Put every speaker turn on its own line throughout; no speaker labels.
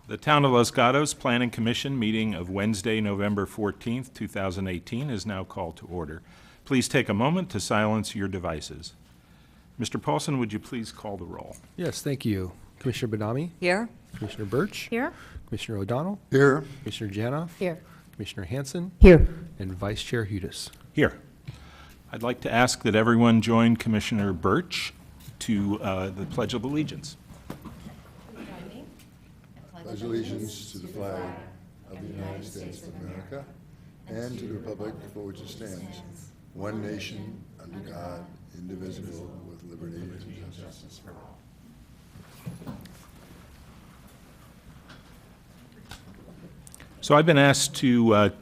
The Town of Los Gatos Planning Commission meeting of Wednesday, November 14th, 2018 is now called to order. Please take a moment to silence your devices. Mr. Paulson, would you please call the roll?
Yes, thank you. Commissioner Badami?
Here.
Commissioner Birch?
Here.
Commissioner O'Donnell?
Here.
Commissioner Janoff?
Here.
Commissioner Hanson?
Here.
And Vice Chair Hudis.
Here. I'd like to ask that everyone join Commissioner Birch to the Pledge of Allegiance.
Pledge allegiance to the flag of the United States of America and to the republic for which it stands, one nation, under God, indivisible, with liberty and justice for all.
So I've been asked to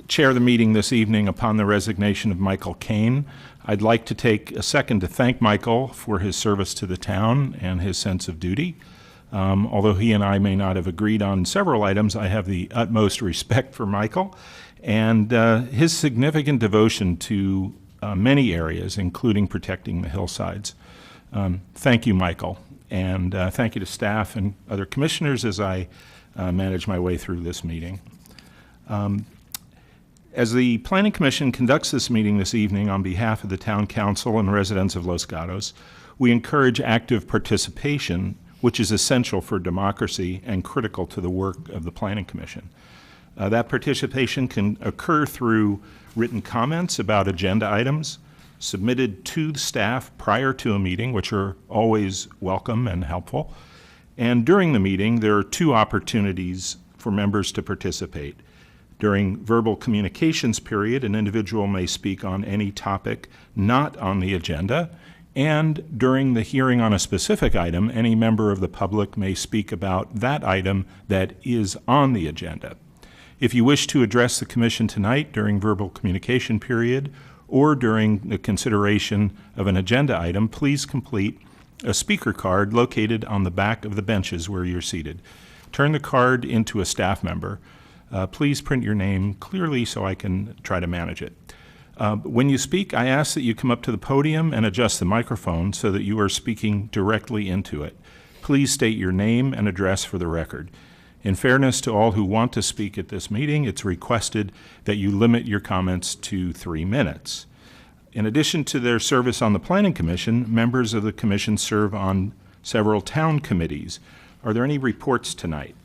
chair the meeting this evening upon the resignation of Michael Kane. I'd like to take a second to thank Michael for his service to the town and his sense of duty. Although he and I may not have agreed on several items, I have the utmost respect for Michael and his significant devotion to many areas, including protecting the hillsides. Thank you, Michael, and thank you to staff and other commissioners as I manage my way through this meeting. As the Planning Commission conducts this meeting this evening on behalf of the Town Council and residents of Los Gatos, we encourage active participation, which is essential for democracy and critical to the work of the Planning Commission. That participation can occur through written comments about agenda items submitted to the staff prior to a meeting, which are always welcome and helpful. And during the meeting, there are two opportunities for members to participate. During verbal communications period, an individual may speak on any topic not on the agenda, and during the hearing on a specific item, any member of the public may speak about that item that is on the agenda. If you wish to address the Commission tonight during verbal communication period or during the consideration of an agenda item, please complete a speaker card located on the back of the benches where you're seated. Turn the card into a staff member. Please print your name clearly so I can try to manage it. When you speak, I ask that you come up to the podium and adjust the microphone so that you are speaking directly into it. Please state your name and address for the record. In fairness to all who want to speak at this meeting, it's requested that you limit your comments to 3 minutes. In addition to their service on the Planning Commission, members of the Commission serve on several town committees. Are there any reports tonight?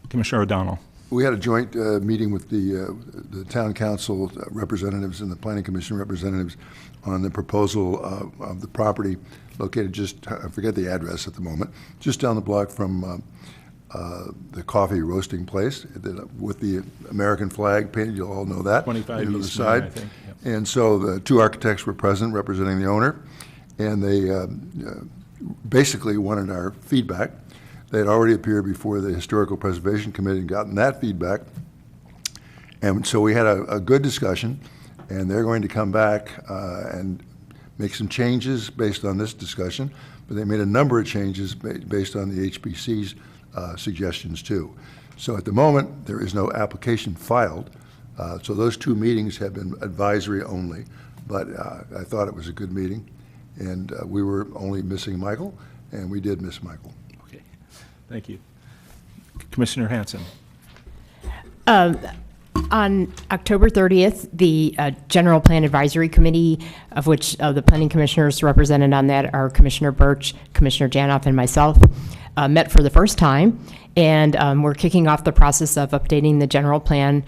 Commissioner O'Donnell.
We had a joint meeting with the town council representatives and the planning commission representatives on the proposal of the property located just, I forget the address at the moment, just down the block from the coffee roasting place with the American flag painted. You'll all know that.
25
to the
East
side.
Main, I think. Yep.
And so the two architects were present representing the owner, and they basically wanted our feedback. They had already appeared before the Historical Preservation Committee and gotten that feedback. And so we had a good discussion, and they're going to come back and make some changes based on this discussion, but they made a number of changes based on the HPC's suggestions too. So at the moment, there is no application filed. So those two meetings have been advisory only, but I thought it was a good meeting, and we were only missing Michael, and we did miss Michael.
Thank you. Commissioner Hanson.
On October 30th, the General Plan Advisory Committee, of which the planning commissioners represented on that are Commissioner Birch, Commissioner Janoff, and myself, met for the first time. And we're kicking off the process of updating the general plan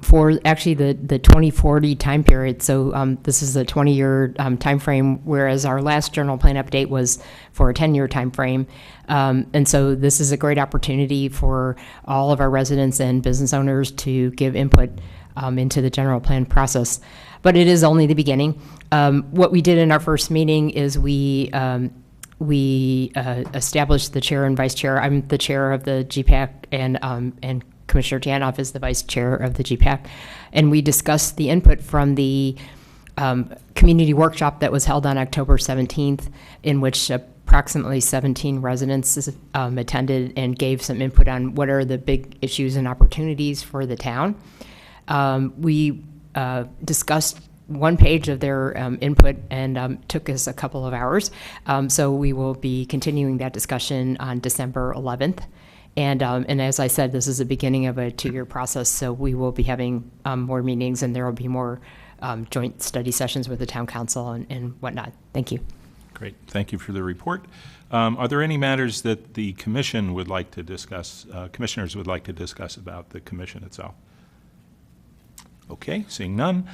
for actually the 2040 time period. So this is a 20-year time frame, whereas our last general plan update was for a 10-year time frame. And so this is a great opportunity for all of our residents and business owners to give input into the general plan process. But it is only the beginning. What we did in our first meeting is we established the chair and vice chair. I'm the chair of the GPAC, and Commissioner Janoff is the vice chair of the GPAC. And we discussed the input from the community workshop that was held on October 17th, in which approximately 17 residents attended and gave some input on what are the big issues and opportunities for the town. We discussed one page of their input and took us a couple of hours. So we will be continuing that discussion on December 11th. And as I said, this is the beginning of a 2-year process, so we will be having more meetings, and there will be more joint study sessions with the town council and whatnot. Thank you.
Great. Thank you for the report. Are there any matters that the commission would like to discuss, commissioners would like to discuss about the commission itself? Okay, seeing none.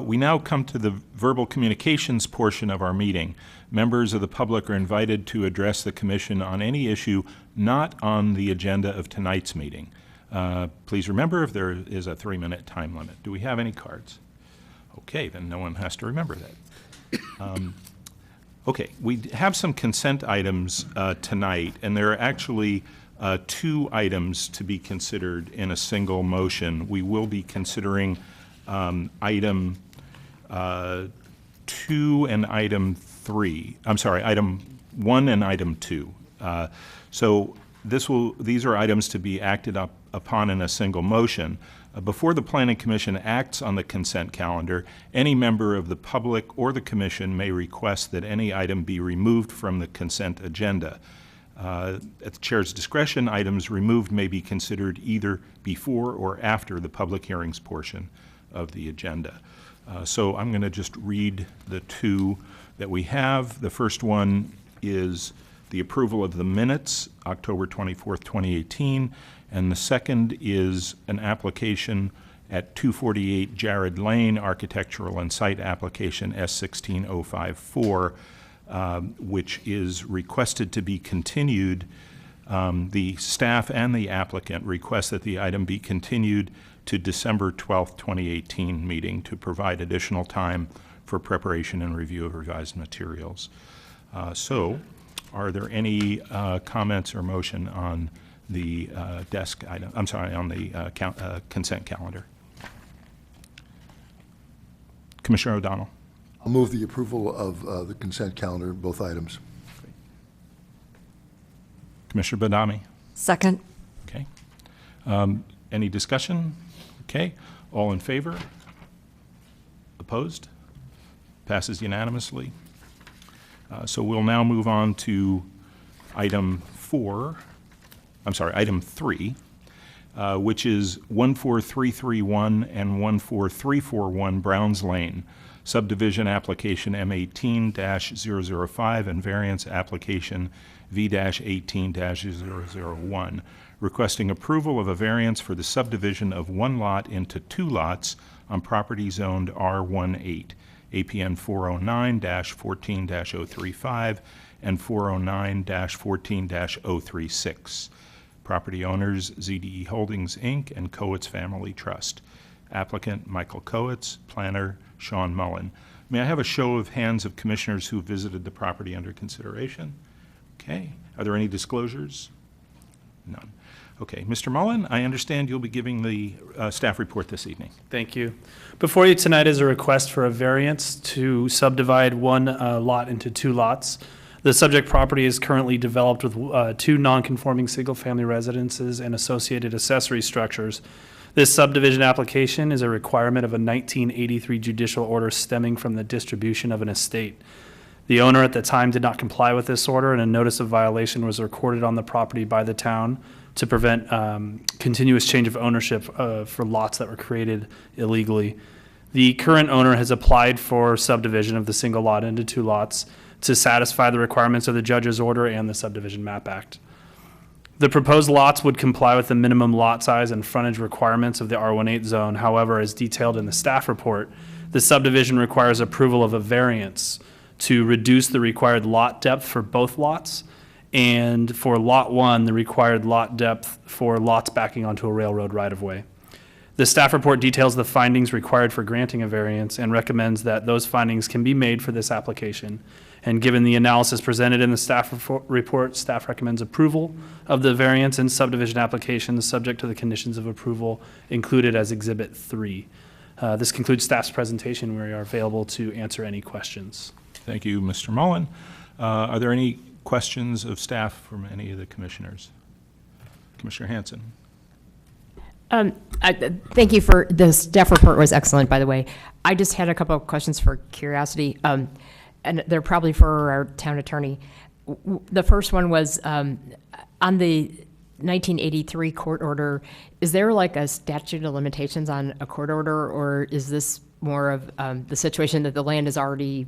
We now come to the verbal communications portion of our meeting. Members of the public are invited to address the commission on any issue not on the agenda of tonight's meeting. Please remember, if there is a 3-minute time limit. Do we have any cards? Okay, then no one has to remember that. Okay, we have some consent items tonight, and there are actually 2 items to be considered in a single motion. We will be considering item 2 and item 3. I'm sorry, item 1 and item 2. So these are items to be acted upon in a single motion. Before the Planning Commission acts on the consent calendar, any member of the public or the commission may request that any item be removed from the consent agenda. At the chair's discretion, items removed may be considered either before or after the public hearings portion of the agenda. So I'm going to just read the 2 that we have. The first one is the approval of the minutes, October 24th, 2018, and the second is an application at 248 Jared Lane, architectural and site application S16054, which is requested to be continued. The staff and the applicant request that the item be continued to December 12th, 2018 meeting to provide additional time for preparation and review of revised materials. So, are there any comments or motion on the desk item? I'm sorry, on the consent calendar. Commissioner O'Donnell.
I'll move the approval of the consent calendar, both items.
Commissioner Badami.
Second.
Okay. Any discussion? Okay. All in favor? Opposed? Passes unanimously. So we'll now move on to item 3, which is 14331 and 14341 Browns Lane, subdivision application M18-005 and variance application V-18-001, requesting approval of a variance for the subdivision of one lot into 2 lots on property zoned R18, APN 409-14-035 and 409-14-036. Property owners ZDE Holdings, Inc. and Coates Family Trust. Applicant Michael Coates, planner Sean Mullen. May I have a show of hands of commissioners who visited the property under consideration? Okay. Are there any disclosures? None. Okay. Mr. Mullen, I understand you'll be giving the staff report this evening.
Thank you. Before you tonight is a request for a variance to subdivide one lot into 2 lots. The subject property is currently developed with 2 non-conforming single-family residences and associated accessory structures. This subdivision application is a requirement of a 1983 judicial order stemming from the distribution of an estate. The owner at the time did not comply with this order, and a notice of violation was recorded on the property by the town to prevent continuous change of ownership for lots that were created illegally. The current owner has applied for subdivision of the single lot into 2 lots to satisfy the requirements of the judge's order and the Subdivision Map Act. The proposed lots would comply with the minimum lot size and frontage requirements of the R18 zone. However, as detailed in the staff report, the subdivision requires approval of a variance to reduce the required lot depth for both lots, and for Lot 1, the required lot depth for lots backing onto a railroad right-of-way. The staff report details the findings required for granting a variance and recommends that those findings can be made for this application. And given the analysis presented in the staff report, staff recommends approval of the variance and subdivision applications subject to the conditions of approval included as Exhibit 3. This concludes staff's presentation. We are available to answer any questions.
Thank you, Mr. Mullen. Are there any questions of staff from any of the commissioners? Commissioner Hanson.
Thank you for, the staff report was excellent, by the way. I just had a couple of questions for curiosity, and they're probably for our town attorney. The first one was, on the 1983 court order, is there like a statute of limitations on a court order, or is this more of the situation that the land is already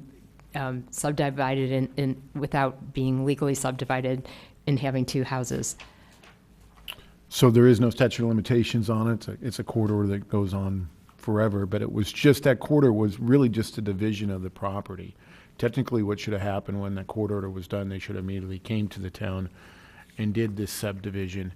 subdivided in without being legally subdivided and having two houses?
So there is no statute of limitations on it. It's a court order that goes on forever, but it was just, that court order was really just a division of the property. Technically, what should have happened when that court order was done, they should have immediately came to the town and did this subdivision.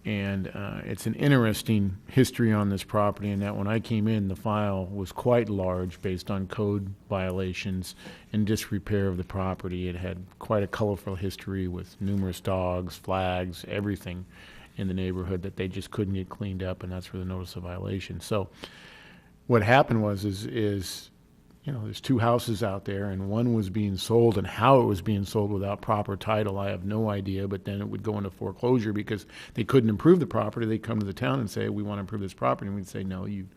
And it's an interesting history on this property in that when I came in, the file was quite large based on code violations and disrepair of the property. It had quite a colorful history with numerous dogs, flags, everything in the neighborhood that they just couldn't get cleaned up, and that's where the notice of violation. So what happened was you know, there's two houses out there, and one was being sold, and how it was being sold without proper title, I have no idea, but then it would go into foreclosure because they couldn't improve the property. They'd come to the town and say, we want to improve this property, and we'd say, no, you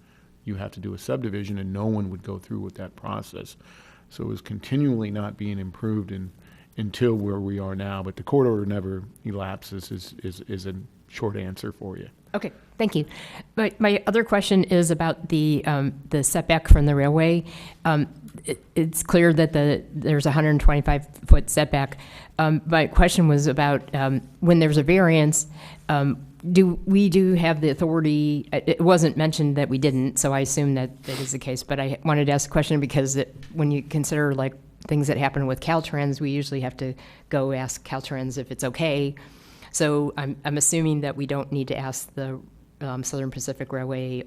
have to do a subdivision, and no one would go through with that process. So it was continually not being improved until where we are now, but the court order never elapses is a short answer for you.
Okay, thank you. But my other question is about the setback from the railway. It's clear that there's a 125-foot setback. My question was about when there's a variance, do we have the authority? It wasn't mentioned that we didn't, so I assume that that is the case. But I wanted to ask a question because when you consider like things that happen with Caltrans, we usually have to go ask Caltrans if it's okay. So I'm assuming that we don't need to ask the Southern Pacific Railway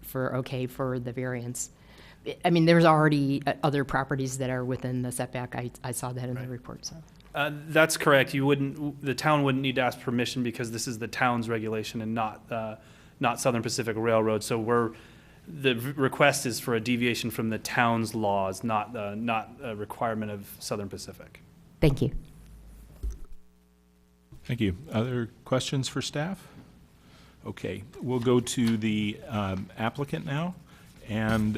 for the variance. I mean, there's already other properties that are within the setback. I saw that in the report. So
That's correct. The town wouldn't need to ask permission because this is the town's regulation and not Southern Pacific Railroad. So the request is for a deviation from the town's laws, not a requirement of Southern Pacific.
thank you.
Thank you. Other questions for staff? Okay, we'll go to the applicant now. And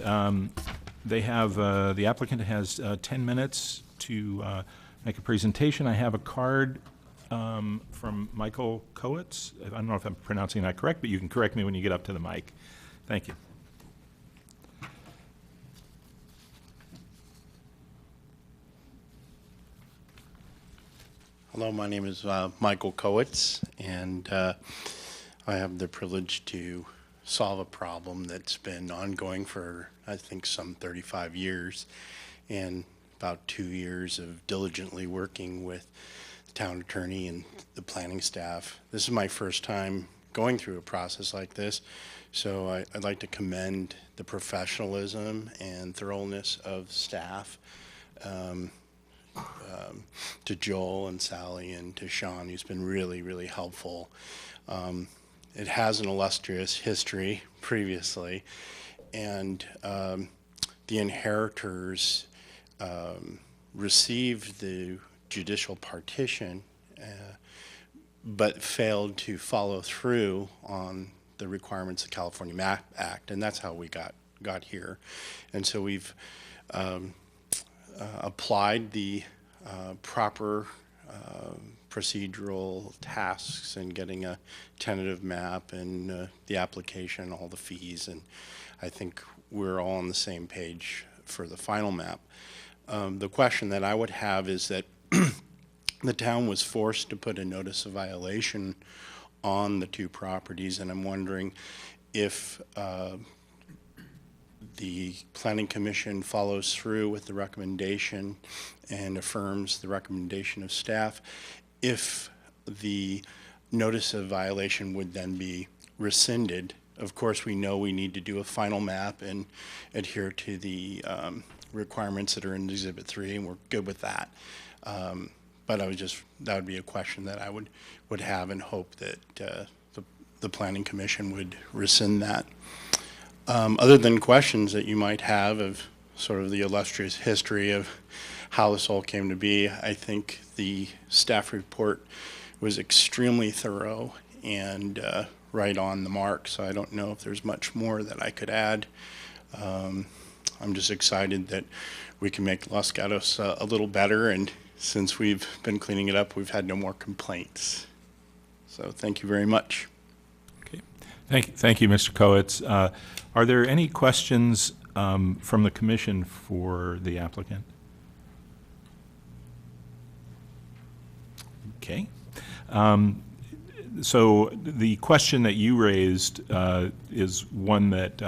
the applicant has 10 minutes to make a presentation. I have a card from Michael Kowitz. I don't know if I'm pronouncing that correct, but you can correct me when you get up to the mic. Thank you.
Hello, my name is Michael Kowitz, and I have the privilege to solve a problem that's been ongoing for, I think, some 35 years, and about 2 years of diligently working with the town attorney and the planning staff. This is my first time going through a process like this, so I'd like to commend the professionalism and thoroughness of staff. To Joel and Sally and to Sean, who's been really, really helpful. It has an illustrious history previously, and the inheritors received the judicial partition, but failed to follow through on the requirements of the California Map Act, and that's how we got here. And so we've applied the proper procedural tasks in getting a tentative map and the application, all the fees, and I think we're all on the same page for the final map. The question that I would have is that the town was forced to put a notice of violation on the two properties, and I'm wondering if the Planning Commission follows through with the recommendation and affirms the recommendation of staff, if the notice of violation would then be rescinded. Of course, we know we need to do a final map and adhere to the requirements that are in Exhibit 3, and we're good with that. But that would be a question that I would have and hope that the Planning Commission would rescind that. Other than questions that you might have of sort of the illustrious history of how this all came to be, I think the staff report was extremely thorough and right on the mark, so I don't know if there's much more that I could add. I'm just excited that we can make Los Gatos a little better, and since we've been cleaning it up, we've had no more complaints. So thank you very much.
Okay. Thank you, Mr. Coates. Are there any questions from the commission for the applicant? Okay. So the question that you raised is one that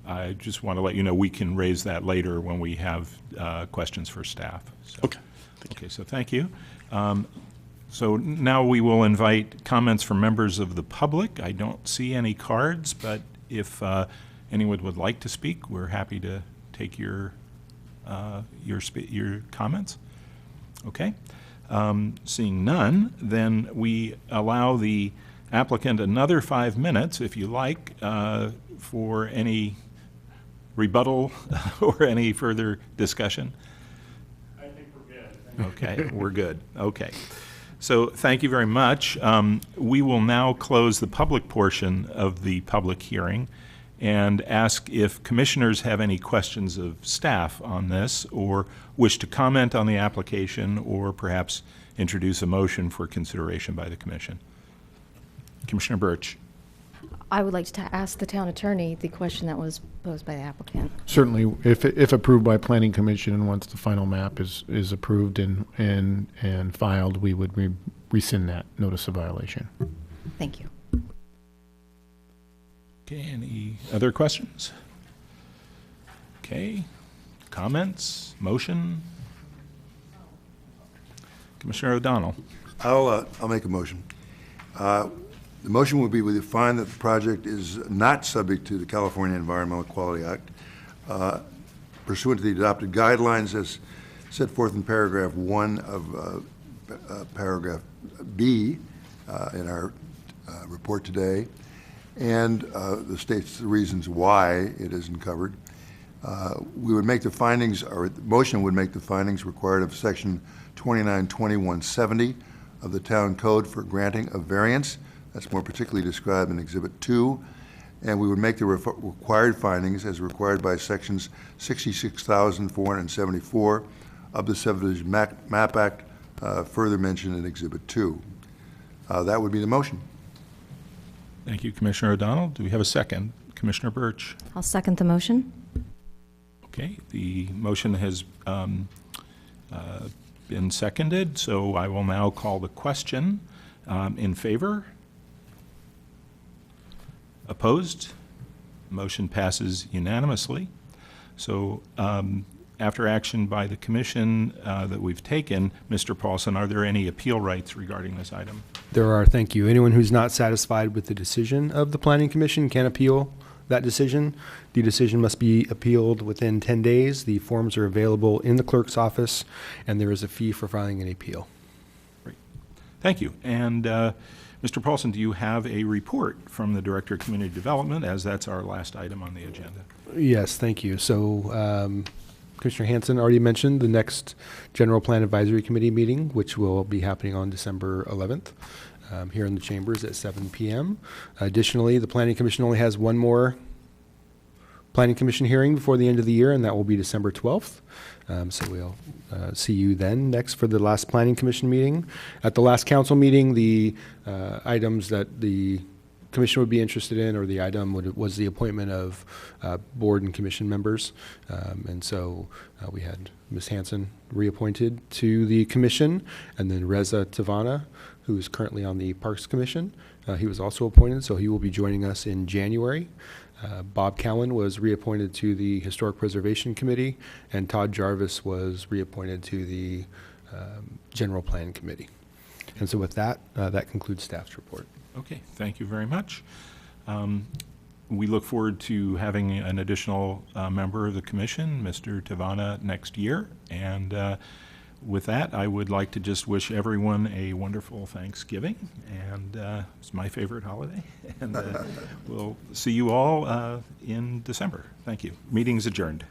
I just want to let you know we can raise that later when we have questions for staff. So,
Okay.
Okay, so thank you. So now we will invite comments from members of the public. I don't see any cards, but if anyone would like to speak, we're happy to take your comments. Okay. Seeing none, then we allow the applicant another 5 minutes, if you like, for any rebuttal or any further discussion.
I think we're good.
Okay, we're good. Okay. So thank you very much. We will now close the public portion of the public hearing and ask if commissioners have any questions of staff on this or wish to comment on the application or perhaps introduce a motion for consideration by the commission. Commissioner Birch.
I would like to ask the town attorney the question that was posed by the applicant.
Certainly, if approved by Planning Commission and once the final map is approved and filed, we would rescind that notice of violation.
Thank you.
Okay, any other questions? Okay, comments, motion? Commissioner O'Donnell.
I'll make a motion. The motion would be we find that the project is not subject to the California Environmental Quality Act pursuant to the adopted guidelines as set forth in paragraph 1 of paragraph B in our report today, and the states the reasons why it isn't covered. We would make the findings, or the motion would make the findings required of section 292170 of the town code for granting of variance. That's more particularly described in Exhibit 2. And we would make the required findings as required by sections 66,474 of the Subdivision Map Act, further mentioned in Exhibit 2. That would be the motion.
Thank you, Commissioner O'Donnell. Do we have a second? Commissioner Birch.
I'll second the motion.
Okay, the motion has been seconded, so I will now call the question. In favor? Opposed? Motion passes unanimously. So after action by the commission that we've taken, Mr. Paulson, are there any appeal rights regarding this item?
There are, thank you. Anyone who's not satisfied with the decision of the Planning Commission can appeal that decision. The decision must be appealed within 10 days. The forms are available in the clerk's office, and there is a fee for filing an appeal.
Great. Thank you. And Mr. Paulson, do you have a report from the Director of Community Development, as that's our last item on the agenda?
Yes, thank you. So Commissioner Hanson already mentioned the next General Plan Advisory Committee meeting, which will be happening on December 11th. Here in the chambers at 7 p.m. Additionally, the Planning Commission only has one more Planning Commission hearing before the end of the year, and that will be December 12th. So we'll see you then next for the last Planning Commission meeting. At the last council meeting, the items that the commission would be interested in, or the item was the appointment of board and commission members. And so we had Ms. Hanson reappointed to the commission, and then Reza Tavana, who is currently on the Parks Commission. He was also appointed, so he will be joining us in January. Bob Cowan was reappointed to the Historic Preservation Committee, and Todd Jarvis was reappointed to the General Plan Committee. And so with that, that concludes staff's report.
Okay, thank you very much. We look forward to having an additional member of the commission, Mr. Tavana, next year. And with that, I would like to just wish everyone a wonderful Thanksgiving, and it's my favorite holiday. And we'll see you all in December. Thank you. Meeting's adjourned.